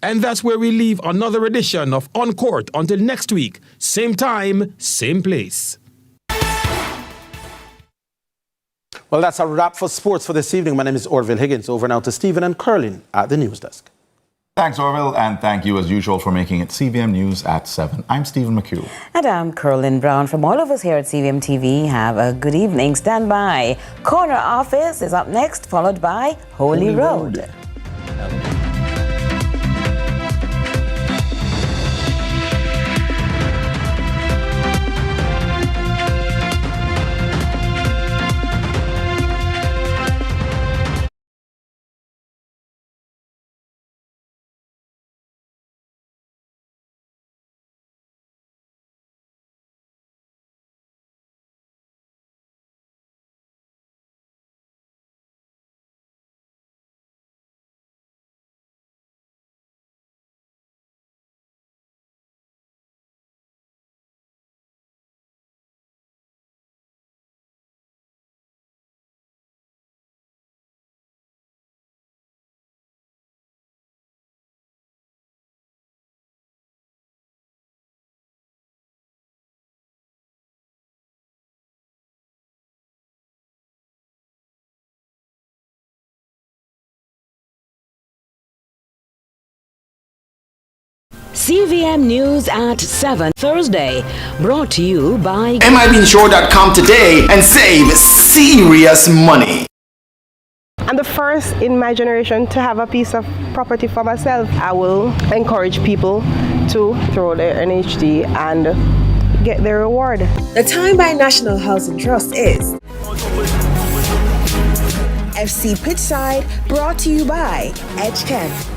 And that's where we leave another edition of On Court until next week. Same time, same place. Well, that's a wrap for sports for this evening. My name is Orville Higgins. Over now to Stephen and Curlin at the news desk. Thanks, Orville, and thank you, as usual, for making it CVM News at 7. I'm Stephen McHugh. And I'm Curlin Brown. From all of us here at CVM TV, have a good evening. Stand by. Corner Office is up next, followed by Holy Road. CVM News at 7 Thursday, brought to you by MIBinsure.com today and save serious money. I'm the first in my generation to have a piece of property for myself. I will encourage people to throw their NHD and get their reward. The time by National Housing Trust is FC Pitchside, brought to you by EdgeChem.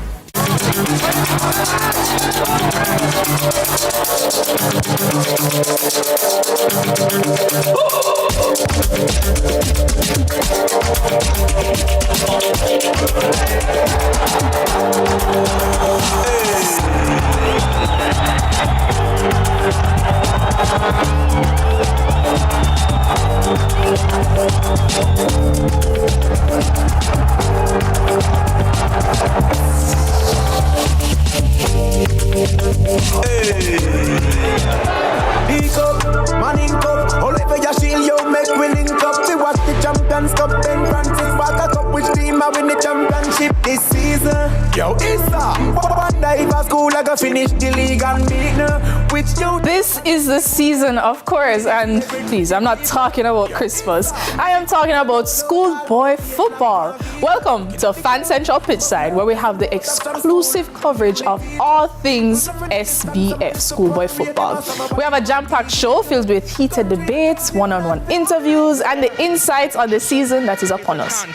Pick up, man in cup. All over your shield, you make we link up. To watch the Champions Cup. Ben Francis Walker Cup. Which team are win the championship this season? Yo, ISSA. One diver school, I go finish the league and beat now. Which you? This is the season, of course, and please, I'm not talking about Christmas. I am talking about schoolboy football. Welcome to Fan Central Pitchside, where we have the exclusive coverage of all things SBF, schoolboy football. We have a jam-packed show filled with heated debates, one-on-one interviews, and the insights on the season that is upon us.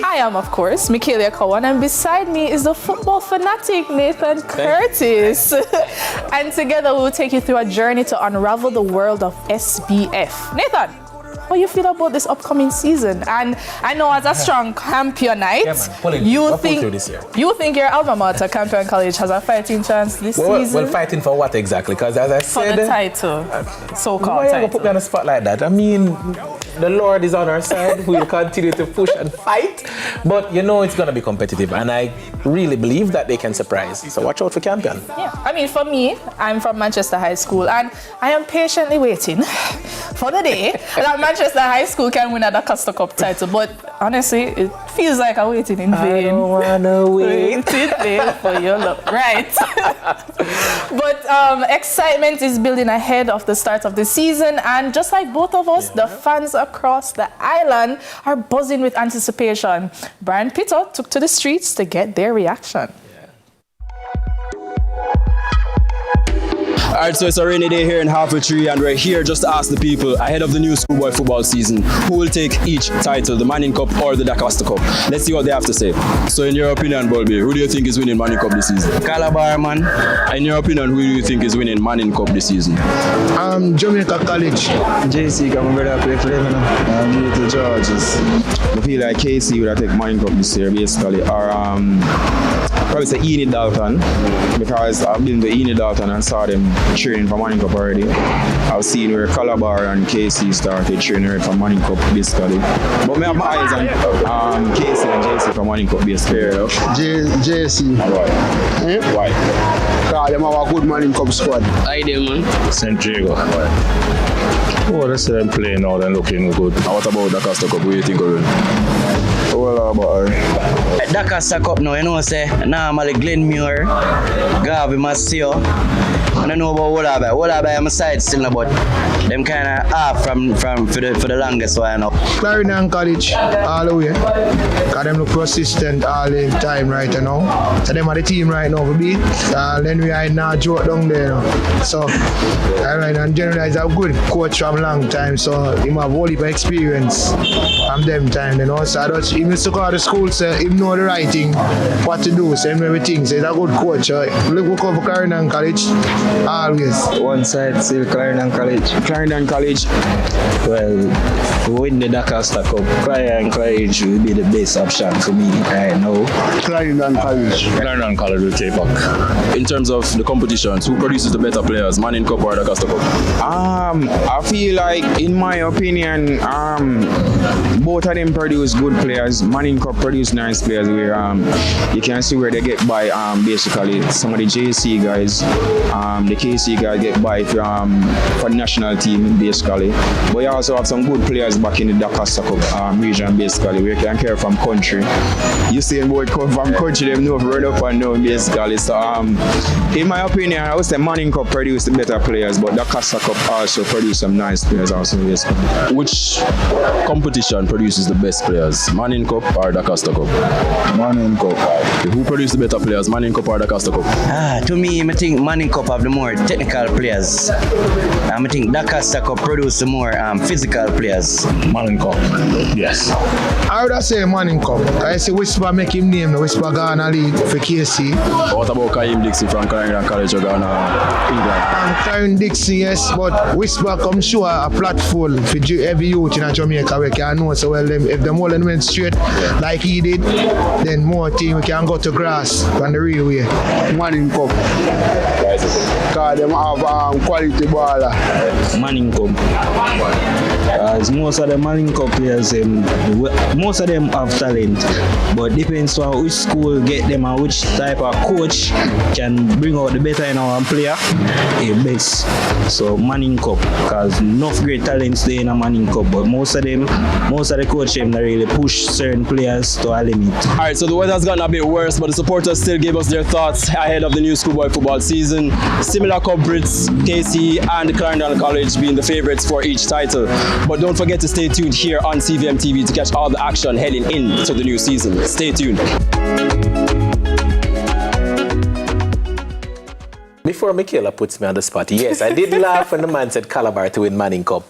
I am, of course, Michalia Cowan, and beside me is the football fanatic, Nathan Curtis. And together we will take you through a journey to unravel the world of SBF. Nathan, how you feel about this upcoming season? And I know as a strong campionite, you think your alma mater, Campion College, has a fighting chance this season? Well, fighting for what exactly? Because as I said, for the title, so-called why title. you put me on the spot like that? I mean, the Lord is on our side. We'll continue to push and fight, but you know it's going to be competitive, and I really believe that they can surprise. So watch out for Campion. Yeah, I mean, for me, I'm from Manchester High School, and I am patiently waiting for the day that Manchester High School can win at the Costa Cup title. But honestly, it feels like I'm waiting in vain. I don't wanna wait in vain for your love. Right. But excitement is building ahead of the start of the season, and just like both of us, the fans across the island are buzzing with anticipation. Brian Pitter took to the streets to get their reaction. Alright, so it's a rainy day here in Hartford, and we're here just to ask the people ahead of the new schoolboy football season who will take each title, the Manning Cup or the Costa Cup. Let's see what they have to say. So in your opinion, Bolby, who do you think is winning Manning Cup this season? Calabar, man. In your opinion, who do you think is winning Manning Cup this season? Jamaica College. JC, come over there, play for them. I'm new to Georges. I feel like KC would have taken Manning Cup this year, basically, or probably say Enid Dalton, because I've been to Enid Dalton and saw them training for Manning Cup already. I've seen where Calabar and KC started training for Manning Cup basically. But I have my eyes on KC and JC for Manning Cup basically. JC. Why? Because them have a good Manning Cup squad. I do, man. St. Diego. Oh, let's see them playing now and looking good. And what about the Costa Cup? What do you think of it? Well, about That Costa Cup now, you know, say, normally Glenmuir, Garvey, Masio. I don't know about Wallaby. Wallaby on my side still, but them kind of off for the longest while now. Clarendon College, all the way. Because them look persistent all the time right now. So them are the team right now for beat. Then we are now joke down there now. So, and generally is a good coach from a long time. So, he have a whole heap of experience from them time. You know? So, that's, he used to go to the school, so he know the right thing, what to do, so everything. So, he's a good coach. So, look over Clarendon College. Always. One side still Clarendon College. Clarendon College. Well, to win the Costa Cup, Clarendon College will be the best option for me right now. Clarendon College. Clarendon College will take back. In terms of the competitions, who produces the better players, Manning Cup or the Costa Cup? I feel like, in my opinion, both of them produce good players. Manning Cup produce nice players where you can see where they get by. Basically, some of the JC guys. The KC guys get by for the national team basically, but you also have some good players back in the Costa Cup region basically, where you can care from country. You see them both come from country, them know run up and down basically. So in my opinion, I would say Manning Cup produce the better players, but the Costa Cup also produce some nice players also basically. Which competition produces the best players, Manning Cup or the Costa Cup? Manning Cup. Who produces the better players, Manning Cup or the Costa Cup? To me, I think Manning Cup have the more technical players. I think the Costa Cup produce the more physical players. Manning Cup, yes. I would say Manning Cup. I say Whisper make him name, Whisper Ghana lead for KC. What about Kaim Dixie from Clarendon College or Ghana, England? Kaim Dixie, yes, but Whisper come show a platform for every youth in Jamaica where can know so well them, if them all went straight like he did, then more team we can go to grass on the real way. Manning Cup. Because them have quality baller. Manning Cup. As most of the Manning Cup players, most of them have talent, but depends on which school get them and which type of coach can bring out the better in our player, best. So Manning Cup, because enough great talents there in a Manning Cup, but most of the coach them really push certain players to a limit. Alright, so the weather's gotten a bit worse, but the supporters still gave us their thoughts ahead of the new schoolboy football season. Similar culprits, KC and Clarendon College being the favourites for each title. But don't forget to stay tuned here on CVM TV to catch all the action heading into the new season. Stay tuned. Before Michalia puts me on the spot, yes, I did laugh when the man said Calabar to win Manning Cup.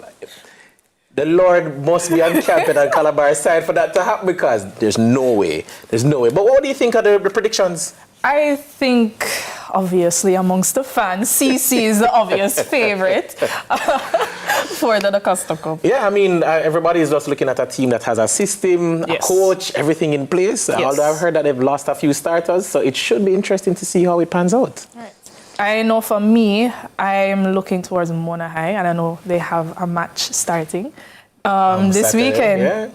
The Lord must be encamping on Calabar's side for that to happen, because there's no way. There's no way. But what do you think of the predictions? I think, obviously, amongst the fans, CC is the obvious favourite for the Costa Cup. Yeah, I mean, everybody is just looking at a team that has a system, a coach, everything in place. Yes. Although I've heard that they've lost a few starters, so it should be interesting to see how it pans out. Right. I know for me, I'm looking towards Mona High, and I know they have a match starting this Saturday, weekend.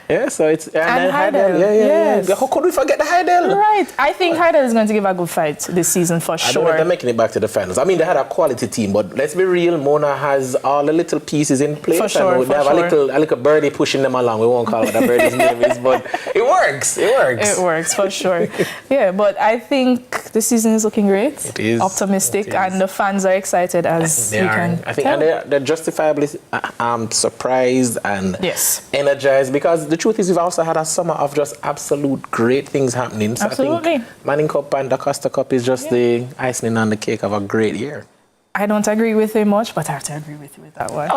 Yeah, so it's... And Heidel. Yes. How could we forget the Heidel? Right. I think Heidel is going to give a good fight this season for sure. They're making it back to the finals. I mean, they had a quality team, but let's be real, Mona has all the little pieces in place. For sure, they have a little birdie pushing them along. We won't call it what the birdie's name is, but it works. It works. It works, for sure. Yeah, but I think the season is looking great. It is. Optimistic, and the fans are excited as you can I think tell. and they're justifiably surprised and energized, because the truth is we've also had a summer of just absolute great things happening. So Absolutely. I think Manning Cup and the Costa Cup is just the icing on the cake of a great year. I don't agree with him much, but I have to agree with you with that one.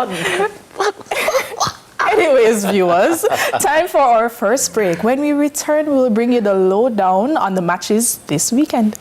Anyways, viewers, time for our first break. When we return, we'll bring you the lowdown on the matches this weekend.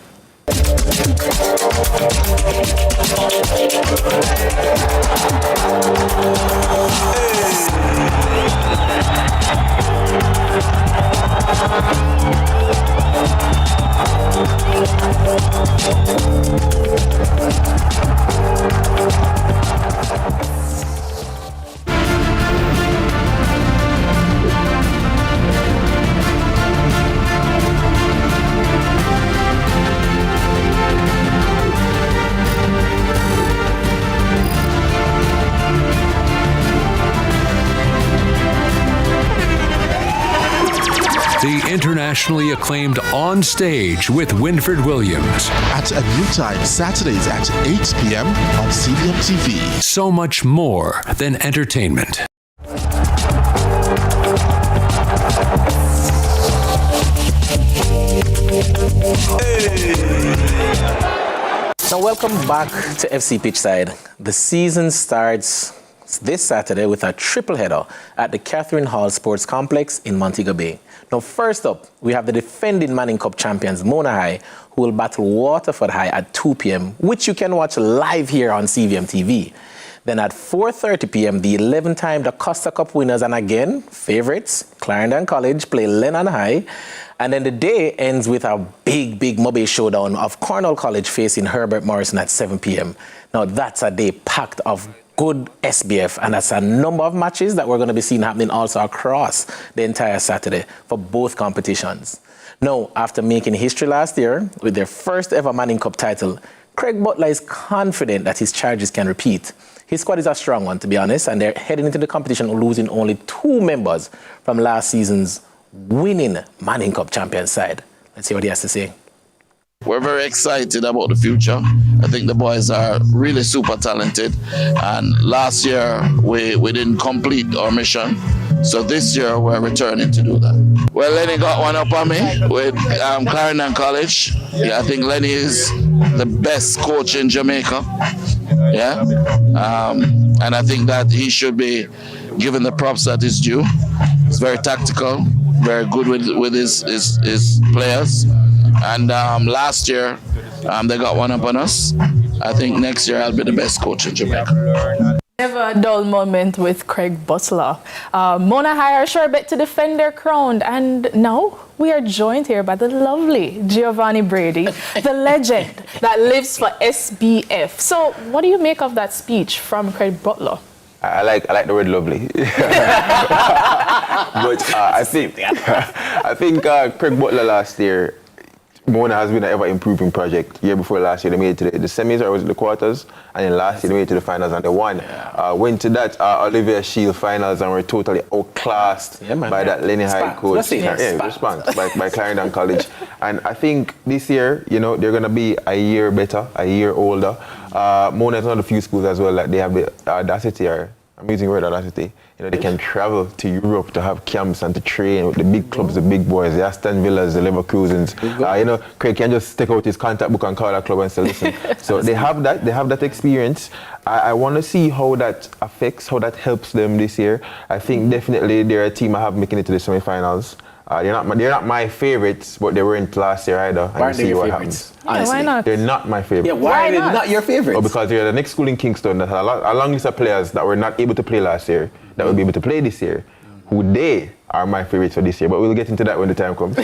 The internationally acclaimed On Stage with Winford Williams. At a new time, Saturdays at 8 p.m. on CVM TV. So much more than entertainment. Now, welcome back to FC Pitchside. The season starts this Saturday with a triple header at the Catherine Hall Sports Complex in Montego Bay. Now, first up, we have the defending Manning Cup champions, Mona High, who will battle Waterford High at 2 p.m., which you can watch live here on CVM TV. Then at 4:30 p.m., the 11-time Costa Cup winners, and again, favorites, Clarendon College, play Lennon High. And then the day ends with a big Mobile showdown of Cornwall College facing Herbert Morrison at 7 p.m. Now, that's a day packed of good SBF, and that's a number of matches that we're going to be seeing happening also across the entire Saturday for both competitions. Now, after making history last year with their first ever Manning Cup title, Craig Butler is confident that his charges can repeat. His squad is a strong one, to be honest, and they're heading into the competition losing only 2 members from last season's winning Manning Cup champion side. Let's see what he has to say. We're very excited about the future. I think the boys are really super talented. And last year, we didn't complete our mission. So this year, we're returning to do that. Well, Lenny got one up on me with Clarendon College. Yeah, I think Lenny is the best coach in Jamaica. Yeah. And I think that he should be given the props that is due. He's very tactical, very good with his players. And last year, they got one up on us. I think next year I'll be the best coach in Jamaica. Never a dull moment with Craig Butler. Mona High are sure bet to defend their crown. And now we are joined here by the lovely Giovannie Brady, the legend that lives for SBF. So what do you make of that speech from Craig Butler? I like the word lovely. But I think Craig Butler last year, Mona has been an ever-improving project. Year before last year, they made it to the semis, or was it the quarters? And then last year, they made it to the finals, and they won. Went to that Olivia Shield finals and were totally outclassed by that Lenny High coach. Response by Clarendon College. And I think this year, they're going to be a year better, a year older. Mona is one of the few schools as well that they have the audacity, or I'm using the word audacity. They can travel to Europe to have camps and to train with the big clubs, the big boys, the Aston Villas, the Leverkusens. Craig can just take out his contact book and call that club and say, listen. So they have that experience. I want to see how that affects, how that helps them this year. I think definitely they're a team I have making it to the semi-finals. They're not my favorites, but they weren't last year either. Why are they your favorites? Yeah, why not? They're not my favorites. Yeah, why are they not your favorites? Oh, because they're the next school in Kingston that had a long list of players that were not able to play last year, that will be able to play this year, who they are my favorites for this year. But we'll get into that when the time comes.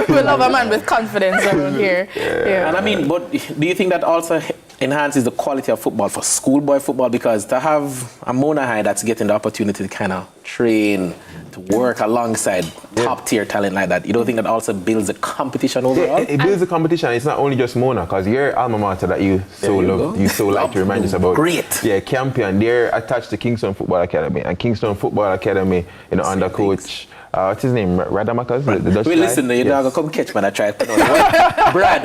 We'll love a man with confidence around here. Yeah. And I mean, but do you think that also enhances the quality of football for schoolboy football? Because to have a Mona High that's getting the opportunity to kind of train, to work alongside top-tier talent like that, you don't think that also builds the competition overall? It builds the competition. It's not only just Mona, because your alma mater that you so like to remind us about. Great. Yeah, Campion, they're attached to Kingston Football Academy. And Kingston Football Academy, under coach, what's his name? Radamakas? The Dutch guy? Listen, you're not going to come catch me. I tried to Brad.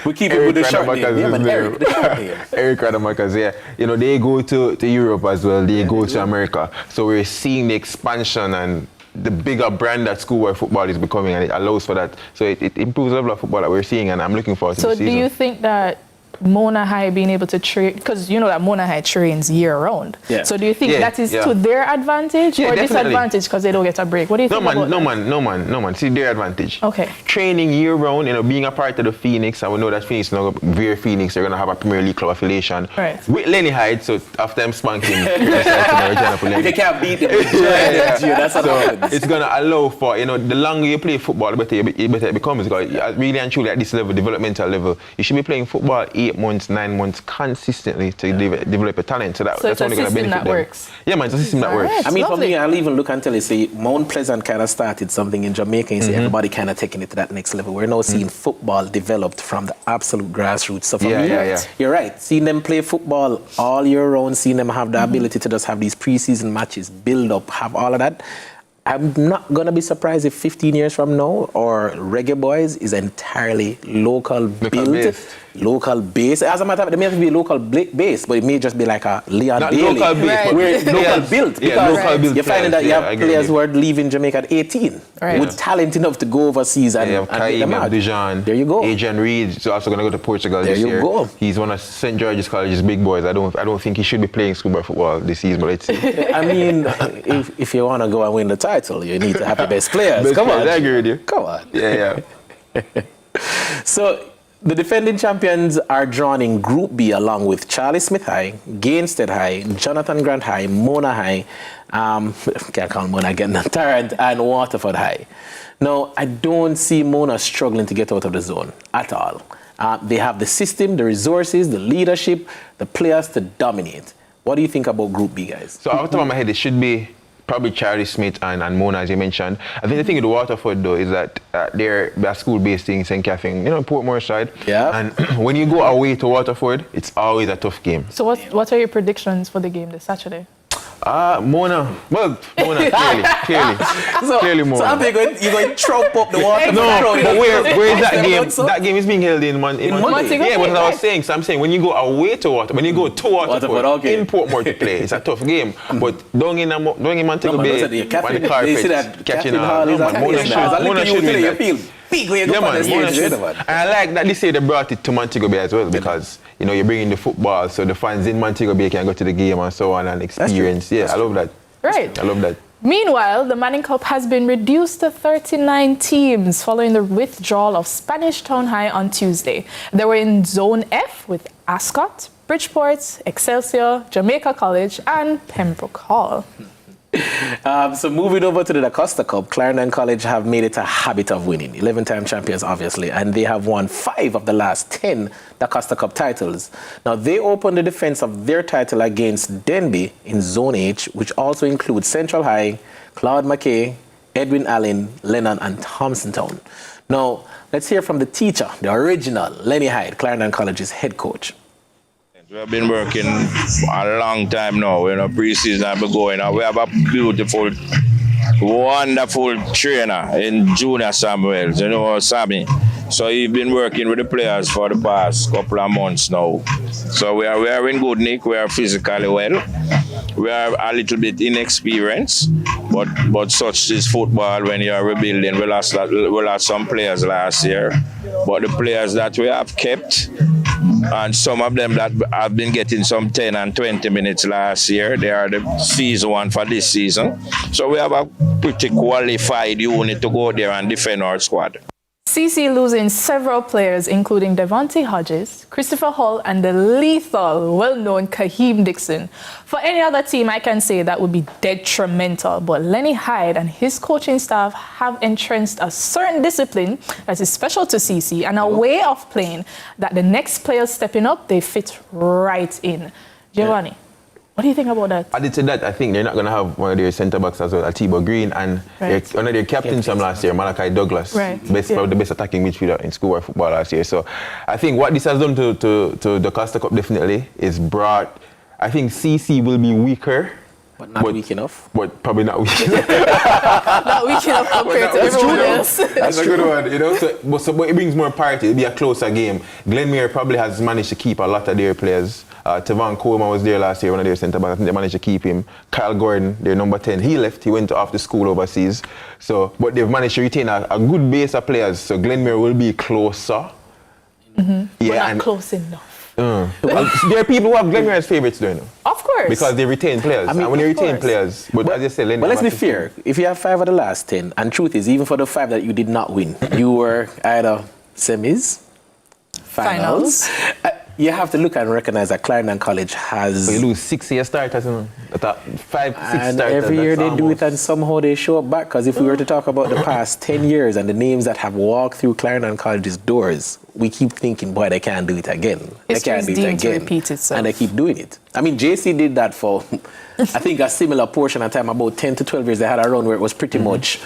We keep it with the short name. Yeah, man, Eric, the short name. Eric Radamakas, yeah. They go to Europe as well. They go to America. So we're seeing the expansion and the bigger brand that schoolboy football is becoming, and it allows for that. So it improves the level of football that we're seeing, and I'm looking forward to the season. So do you think that Mona High being able to train, because you know that Mona High trains year-round. Yeah. So do you think Yeah, that is yeah. to their advantage Yeah, or definitely. disadvantage because they don't get a break? What do you think about that? No man. See their advantage. Okay. Training year-round, being a part of the Phoenix, and we know that Phoenix, Veer Phoenix, they're going to have a Premier League club affiliation. Right. With Lenny Hyde, so after I'm spanking, If you can't beat them, that's what happens. it's going to allow for, the longer you play football, the better it becomes. Because really and truly at this level, developmental level, you should be playing football 8 months, 9 months consistently to develop a talent. So that's it's only a going to system benefit that them. works. Yeah, man, it's a system that works. I mean, for me, I'll even look until they say Mount Pleasant kind of started something in Jamaica and everybody kind of taking it to that next level. We're now seeing football developed from the absolute grassroots. So for me, you're right. Seeing them play football all year round, seeing them have the ability to just have these preseason matches, build up, have all of that. I'm not going to be surprised if 15 years from now, our Reggae Boys is entirely local built, local base. As a matter of fact, it may have to be local base, but it may just be like a Leon Not Bailey. local base, but Where it's local built. Yeah, local built. You're finding that you have players who are leaving Jamaica at 18 Right. with talent enough to go overseas and, You have and get them Kaim, out. Dujan, There you go. Adrian Reed is also going to go to Portugal There this you year. go. He's one of St. George's College's big boys. I don't think he should be playing schoolboy football this season, but let's see. I mean, if you want to go and win the title, you need to have the best players. Come on. I agree with you. Come on. Yeah. So, the defending champions are drawn in Group B along with Charlie Smith High, Gainstead High, Jonathan Grant High, Mona High, can't call Mona again, Tarrant, and Waterford High. Now, I don't see Mona struggling to get out of the zone at all. They have the system, the resources, the leadership, the players to dominate. What do you think about Group B, guys? So, off the top of my head, it should be probably Charlie Smith and Mona, as you mentioned. I think the thing with Waterford, though, is that they're a school-based thing, St. Catherine, Portmore side. Yeah. And when you go away to Waterford, it's always a tough game. So what are your predictions for the game this Saturday? Mona, clearly Mona. So I'm going to trump up the Waterford. No, but where is that game? That game is being held in Montego. Yeah, but as I was saying, so I'm saying when you go away to Waterford, when you go to Waterford, in Portmore to play, it's a tough game. But down in Montego Bay, when the carpet catching on, Mona should win that. Big way to go on the stage. And I like that this year they brought it to Montego Bay as well because you're bringing the football so the fans in Montego Bay can go to the game and so on and experience. Yeah, I love that. Right. I love that. Meanwhile, the Manning Cup has been reduced to 39 teams following the withdrawal of Spanish Town High on Tuesday. They were in Zone F with Ascot, Bridgeport, Excelsior, Jamaica College, and Pembroke Hall. So moving over to the Da Costa Cup, Clarendon College have made it a habit of winning. 11-time champions, obviously, and they have won 5 of the last 10 Da Costa Cup titles. Now, they opened the defense of their title against Denby in Zone H, which also includes Central High, Claude McKay, Edwin Allen, Lennon, and Thompsontown. Now, let's hear from the teacher, the original Lenny Hyde, Clarendon College's head coach. We have been working a long time now, pre-season I've been going. We have a beautiful, wonderful trainer in Junior Samuel, Sammy. So he's been working with the players for the past couple of months now. So we are in good nick, we are physically well. We are a little bit inexperienced, but such is football when you are rebuilding. We lost some players last year, but the players that we have kept, and some of them that have been getting some 10 and 20 minutes last year, they are the season one for this season. So we have a pretty qualified unit to go there and defend our squad. CC losing several players, including Devontae Hodges, Christopher Hall, and the lethal, well-known Kaheem Dixon. For any other team, I can say that would be detrimental, but Lenny Hyde and his coaching staff have entrenched a certain discipline that is special to CC and a way of playing that the next players stepping up, they fit right in. Giovannie, what do you think about that? Added to that, I think they're not going to have one of their centre-backs as well, Atiba Green, and one of their captains from last year, Malachi Douglas, probably the best attacking midfielder in schoolboy football last year. So I think what this has done to the Costa Cup definitely is brought, I think CC will be weaker. But not weak enough. But probably not weak enough. Not weak enough compared to everyone else. That's a good one, but it brings more parity. It'll be a closer game. Glenmere probably has managed to keep a lot of their players. Tevon Coleman was there last year, one of their centre-backs. I think they managed to keep him. Kyle Gordon, their number 10, he left. He went off to school overseas. So, but they've managed to retain a good base of players. So Glenmere will be closer. But not close enough. There are people who have Glenmere as favourites, though, you know? Of course. Because they retain players. I mean, and when you of retain course. players, but as you say, But let's be fair. If you have 5 of the last 10, and truth is, even for the 5 that you did not win, you were either semis, finals. You have to look and recognize that Clarendon College has... So you lose 6 year starters, you know? 5, 6 and starters. every year they that's do it and somehow they show up back. Because if we were to talk about the past 10 years and the names that have walked through Clarendon College's doors, we keep thinking, boy, they can't do it again. They can't do it deemed to again. repeat itself. And they keep doing it. I mean, JC did that for, I think, a similar portion of time, about 10 to 12 years. They had a run where it was pretty much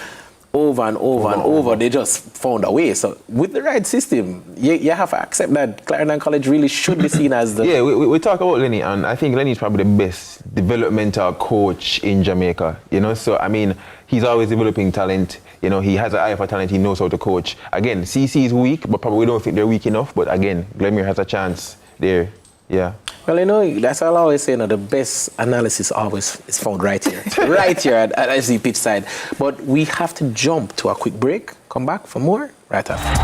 over and over. They just found a way. So with the right system, you have to accept that Clarendon College really should be seen as the... Yeah, we talk about Lenny, and I think Lenny is probably the best developmental coach in Jamaica, you know? So, I mean, he's always developing talent. You know, he has an eye for talent. He knows how to coach. Again, CC is weak, but probably we don't think they're weak enough. But again, Glenmere has a chance there. Yeah. Well, you know, that's all I always say. You know, the best analysis always is found right here. Right here at ISSA Pitchside. But we have to jump to a quick break. Come back for more right after.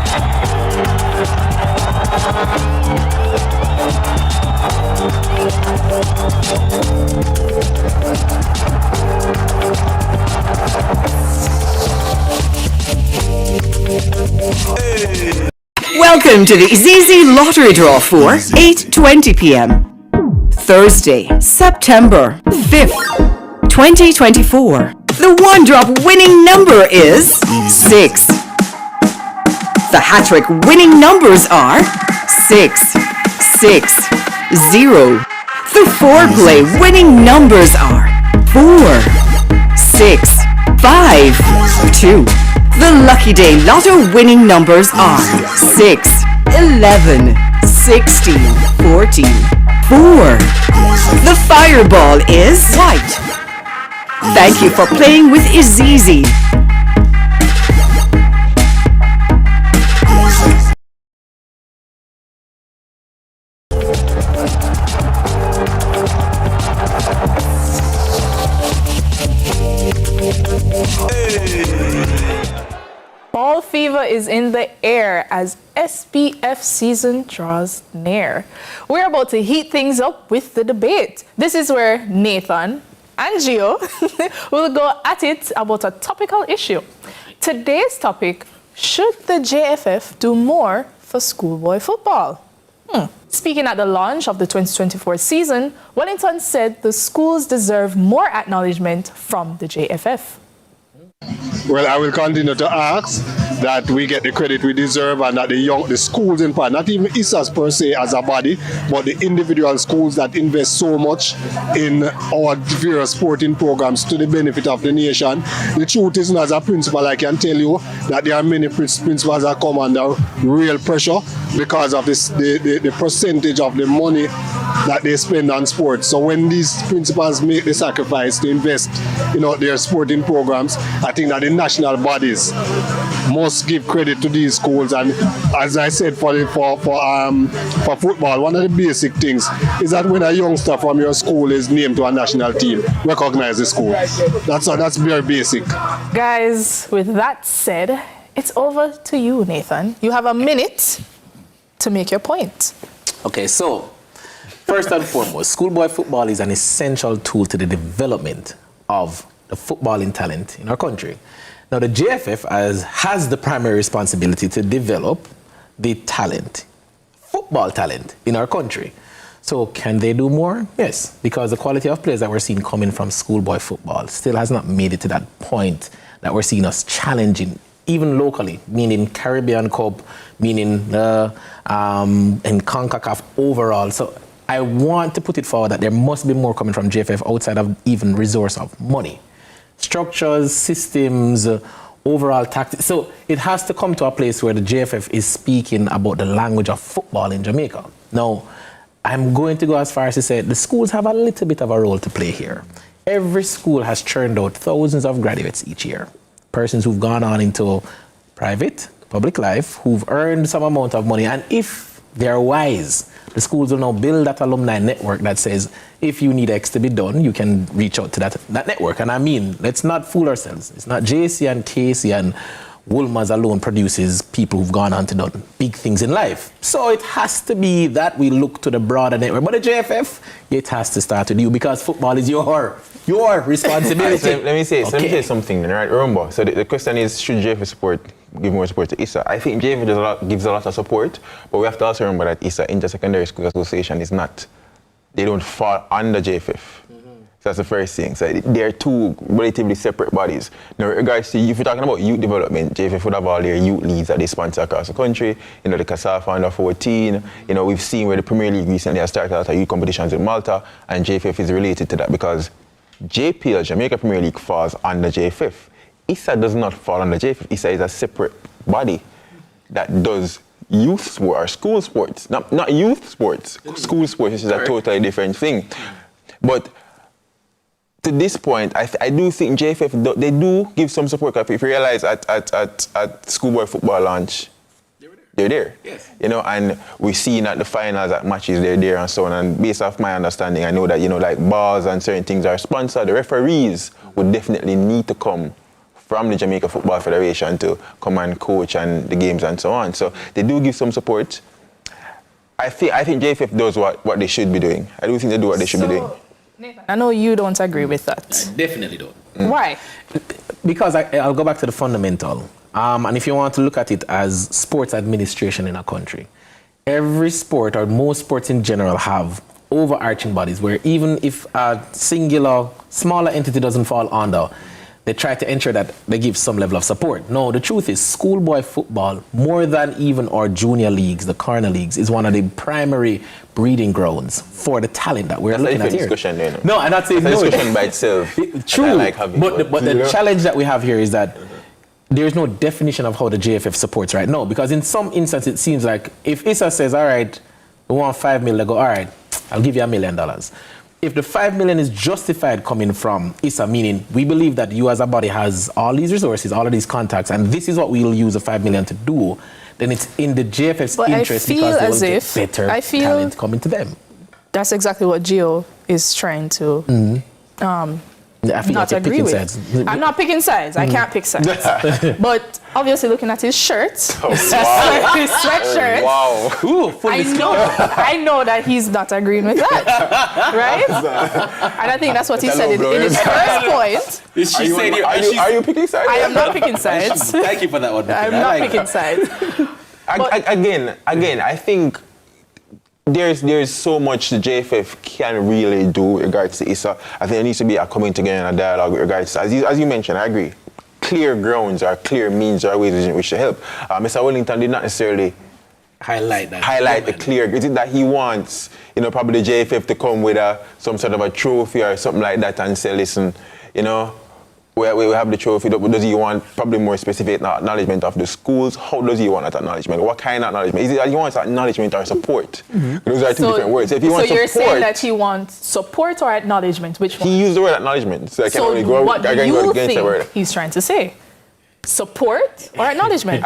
Welcome to the ZZ Lottery Draw for 8:20 p.m. Thursday, September 5th, 2024. The one-drop winning number is 6. The hat-trick winning numbers are 6, 6, 0. The four-play winning numbers are 4, 6, 5, 2. The Lucky Day Lotto winning numbers are 6, 11, 16, 14, 4. The fireball is white. Thank you for playing with Izizi. Ball fever is in the air as SPF season draws near. We're about to heat things up with the debate. This is where Nathan and Gio will go at it about a topical issue. Today's topic, should the JFF do more for schoolboy football? Speaking at the launch of the 2024 season, Wellington said the schools deserve more acknowledgement from the JFF. Well, I will continue to ask that we get the credit we deserve and that the schools in part, not even ISSA per se as a body, but the individual schools that invest so much in our various sporting programs to the benefit of the nation. The truth is, as a principal, I can tell you that there are many principals that come under real pressure because of the percentage of the money that they spend on sports. So when these principals make the sacrifice to invest in their sporting programs, I think that the national bodies must give credit to these schools. And as I said, for football, one of the basic things is that when a youngster from your school is named to a national team, recognize the school. That's very basic. Guys, with that said, it's over to you, Nathan. You have a minute to make your point. Okay, so first and foremost, schoolboy football is an essential tool to the development of the footballing talent in our country. Now, the JFF has the primary responsibility to develop the talent, football talent in our country. So can they do more? Yes, because the quality of players that we're seeing coming from schoolboy football still has not made it to that point that we're seeing us challenging, even locally, meaning Caribbean Cup, meaning in CONCACAF overall. So I want to put it forward that there must be more coming from JFF outside of even resource of money. Structures, systems, overall tactics. So it has to come to a place where the JFF is speaking about the language of football in Jamaica. Now, I'm going to go as far as to say the schools have a little bit of a role to play here. Every school has churned out thousands of graduates each year. Persons who've gone on into private, public life, who've earned some amount of money. And if they're wise, the schools will now build that alumni network that says, if you need X to be done, you can reach out to that network. And I mean, let's not fool ourselves. It's not JC and Casey and Wolmer's alone produces people who've gone on to do big things in life. So it has to be that we look to the broader network. But the JFF, it has to start with you because football is your responsibility. So let me say something, right? Remember, so the question is, should JFF give more support to ISSA? I think JFF gives a lot of support, but we have to also remember that ISSA, Inter-Secondary School Association, is not, they don't fall under JFF. So that's the first thing. So they're two relatively separate bodies. Now, in regards to, if you're talking about youth development, JFF would have all their youth leagues that they sponsor across the country. You know, the CASAFA under 14. You know, we've seen where the Premier League recently has started a lot of youth competitions in Malta, and JFF is related to that because JPL, Jamaica Premier League, falls under JFF. ISSA does not fall under JFF. ISSA is a separate body that does youth sport or school sports. Not youth sports, school sports, which is a totally different thing. But to this point, I do think JFF, they do give some support. If you realize at Schoolboy Football launch, they're there. Yes. You know, and we've seen at the finals, at matches, they're there and so on. And based off my understanding, I know that, you know, like bars and certain things are sponsored. The referees would definitely need to come from the Jamaica Football Federation to come and coach and the games and so on. So they do give some support. I think JFF does what they should be doing. I do think they do what they should be doing. Nathan, I know you don't agree with that. I definitely don't. Why? Because I'll go back to the fundamental. And if you want to look at it as sports administration in a country, every sport or most sports in general have overarching bodies where even if a singular, smaller entity doesn't fall under, they try to ensure that they give some level of support. No, the truth is schoolboy football, more than even our junior leagues, the corner leagues, is one of the primary breeding grounds for the talent that we're looking at here. Discussion there, no, I'm not saying no. Discussion by itself. True, but the challenge that we have here is that there's no definition of how the JFF supports right now, because in some instances it seems like if ISSA says, all right, we want 5 million, they go, all right, I'll give you $1 million. If the 5 million is justified coming from ISSA, meaning we believe that you as a body has all these resources, all of these contacts, and this is what we'll use the 5 million to do, then it's in the JFF's interest because they will get better talent coming to them. That's exactly what Gio is trying to not agree with. Sides. I'm not picking sides. I can't pick sides. But obviously, looking at his shirt, his sweatshirt, I know that he's not agreeing with that, right? And I think that's what he said in his first point. Are you picking sides? I am not picking sides. Thank you for that one. I'm not picking sides. Again, I think there's so much the JFF can really do with regards to ISSA. I think there needs to be a coming together and a dialogue with regards to, as you mentioned, I agree. Clear grounds or clear means or ways in which to help. Mr. Wellington did not necessarily highlight the clear. Is it that he wants, you know, probably the JFF to come with some sort of a trophy or something like that and say, listen, you know, we have the trophy. Does he want probably more specific acknowledgement of the schools? How does he want that acknowledgement? What kind of acknowledgement? Is it that he wants acknowledgement or support? Those are two different words. If he wants you're support, saying that he wants support or acknowledgement? Which one? He used the word acknowledgement. So what do you think he's trying to say? Support or acknowledgement?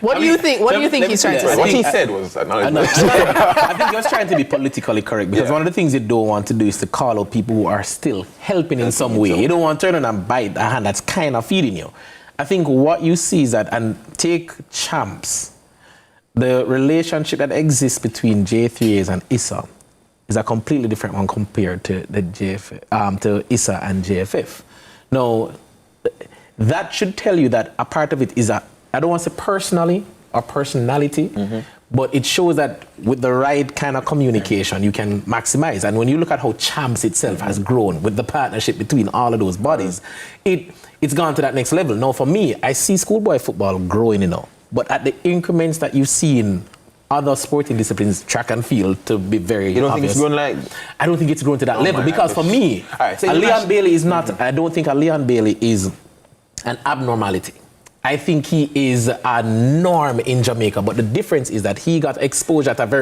What do you think he's trying to say? What he said was acknowledgement. I think he was trying to be politically correct because one of the things you don't want to do is to call out people who are still helping in some way. You don't want to turn around and bite a hand that's kind of feeding you. I think what you see is that, and take champs, the relationship that exists between J3As and ISSA is a completely different one compared to the to ISSA and JFF. Now, that should tell you that a part of it is I don't want to say personally or personality, but it shows that with the right kind of communication, you can maximize. And when you look at how Champs itself has grown with the partnership between all of those bodies, it's gone to that next level. Now, for me, I see schoolboy football growing, but at the increments that you see in other sporting disciplines, track and field, to be very You don't obvious, think it's going I don't think it's grown to that level because for me, a Leon Bailey is not, I don't think a Leon Bailey is an abnormality. I think he is a norm in Jamaica, but the difference is that he got exposure at a very